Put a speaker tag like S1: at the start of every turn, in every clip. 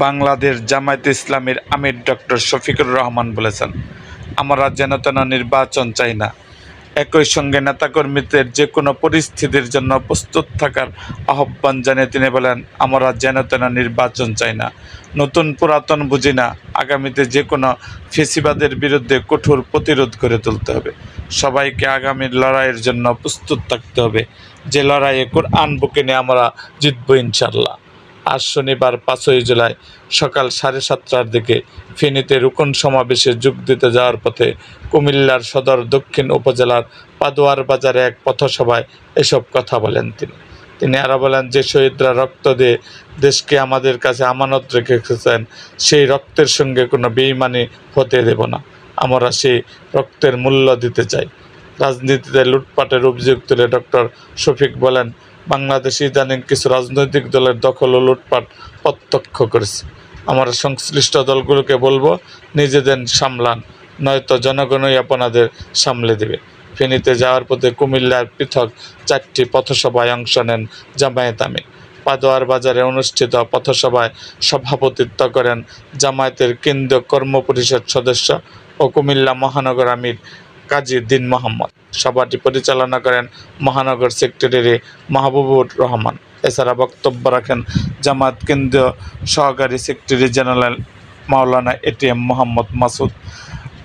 S1: বাংলাদেশ জামায়াতে ইসলামীর আমির ডক্টর শফিকুর রহমান বলেছেন, আমরা যেন তেন নির্বাচন চাই না। একই সঙ্গে নেতাকর্মীদের যে কোনো পরিস্থিতির জন্য প্রস্তুত থাকার আহ্বান জানিয়ে তিনি বলেন, আমরা যেন তেন নির্বাচন চাই না, নতুন পুরাতন বুঝি না। আগামীতে যে কোনো ফেসিবাদের বিরুদ্ধে কঠোর প্রতিরোধ করে তুলতে হবে। সবাইকে আগামীর লড়াইয়ের জন্য প্রস্তুত থাকতে হবে, যে লড়াইয়ে কোরআন বুকে নিয়ে আমরা জিতব ইনশাল্লাহ। আজ শনিবার 5ই জুলাই সকাল 7:30টার দিকে ফেনীতে রুকন সমাবেশে যোগ দিতে যাওয়ার পথে কুমিল্লার সদর দক্ষিণ উপজেলার পাদুয়ার বাজারে এক পথসভায় এসব কথা বলেন তিনি আরও বলেন, যে শহীদরা রক্ত দিয়ে দেশকে আমাদের কাছে আমানত রেখেছেন, সেই রক্তের সঙ্গে কোনো বেইমানি হতে দেব না। আমরা সেই রক্তের মূল্য দিতে চাই। রাজনীতিতে লুটপাটের অভিযোগ তুলে ডক্টর শফিক বলেন, বাংলাদেশে ইদানিং কিছু রাজনৈতিক দলের দখল ও লুটপাট প্রত্যক্ষ করেছে। আমরা সংশ্লিষ্ট দলগুলোকে বলবো, নিজেদের সামলান, নয়তো জনগণই আপনাদের সামলে দেবে। ফেনীতে যাওয়ার পথে কুমিল্লার পৃথক 4টি পথসভায় অংশ নেন জামায়াত আমির। পাদোয়ার বাজারে অনুষ্ঠিত পথসভায় সভাপতিত্ব করেন জামায়াতের কেন্দ্রীয় কর্মপরিষদ সদস্য ও কুমিল্লা মহানগর আমির কাজী দিন মোহাম্মদ। সভাটি পরিচালনা করেন মহানগর সেক্রেটারি মাহবুবুর রহমান। এছাড়া বক্তব্য রাখেন জামায়াত কেন্দ্রীয় সহকারী সেক্রেটারি জেনারেল মাওলানা এটিএম মোহাম্মদ মাসুদ,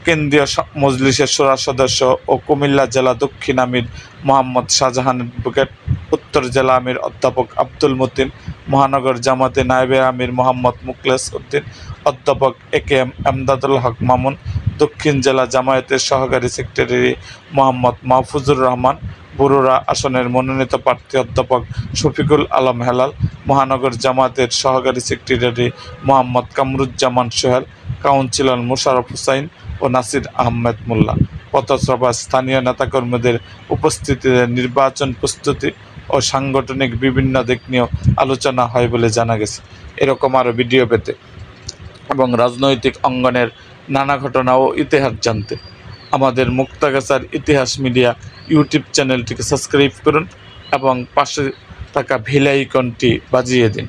S1: কেন্দ্রীয় মজলিসের শূরা সদস্য ও কুমিল্লা জেলা দক্ষিণ আমির মোহাম্মদ শাহজাহান অ্যাডভোকেট, উত্তর জেলা আমির অধ্যাপক আব্দুল মতিন, মহানগর জামাতে নায়েবে আমির মোহাম্মদ মুখলেস উদ্দিন, অধ্যাপক একেএম এমদাদুল হক মামুন, দক্ষিণ জেলা জামায়াতের সহকারী সেক্রেটারি মোহাম্মদ মাহফুজুর রহমান, বরুড়া আসনের মনোনীত প্রার্থী অধ্যাপক শফিকুল আলম হেলাল, মহানগর জামায়াতের সহকারী সেক্রেটারি মোহাম্মদ কামরুজ্জামান সোহেল, কাউন্সিলর মোশাররফ হুসাইন ও নাসির আহমেদ মোল্লা। পথসভায় স্থানীয় নেতাকর্মীদের উপস্থিতিতে নির্বাচন প্রস্তুতি ও সাংগঠনিক বিভিন্ন দিক নিয়েও আলোচনা হয় বলে জানা গেছে। এরকম আরও ভিডিও পেতে এবং রাজনৈতিক অঙ্গনের নানা ঘটনা ও ইতিহাস জানতে আমাদের মুক্তাগাছার ইতিহাস মিডিয়া ইউটিউব চ্যানেলটিকে সাবস্ক্রাইব করুন এবং পাশে থাকা বেল আইকনটি বাজিয়ে দিন।